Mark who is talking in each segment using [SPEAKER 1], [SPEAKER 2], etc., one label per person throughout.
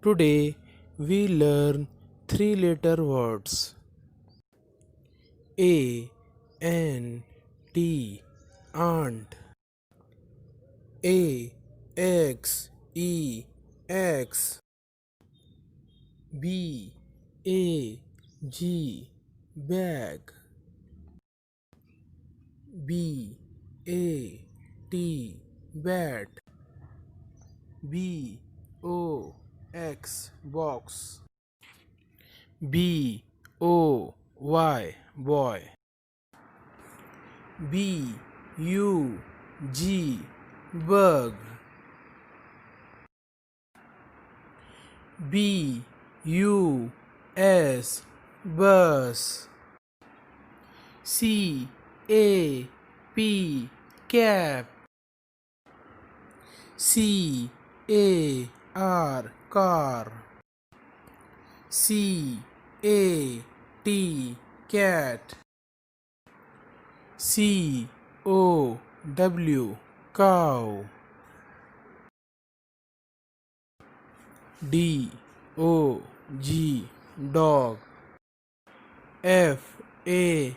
[SPEAKER 1] Today we learn three letter words A N T ant, A X E X, B A G bag, B A T bat, B O X box, B O Y boy, B U G bug, B U S bus, C A P cap, C A R car, C A T cat, C O W cow, D O G dog, F A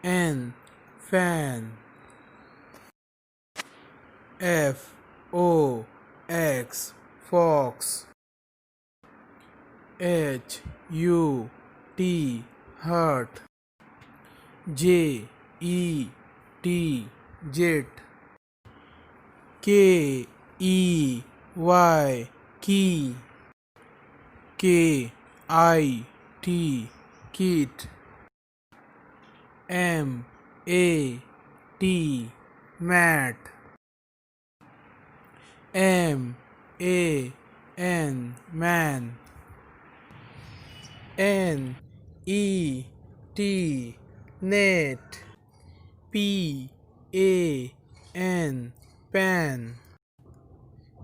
[SPEAKER 1] N fan, F O X fox, H U T hut, J E T jet, K E Y key, K I T kit, M A T mat, M A N man, N E T net, P A N pan,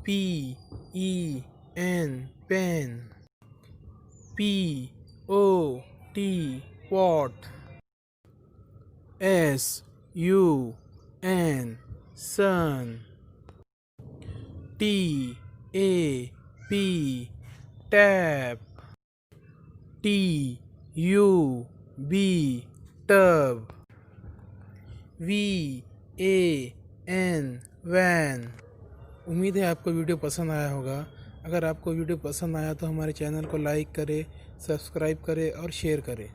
[SPEAKER 1] P E N pen, P O T pot, S U N sun, T A P tap, T U B tub, V A N van। उम्मीद है आपको video पसंद आया होगा। अगर आपको video पसंद आया तो हमारे चैनल को लाइक करें, सब्सक्राइब करें और शेयर करें।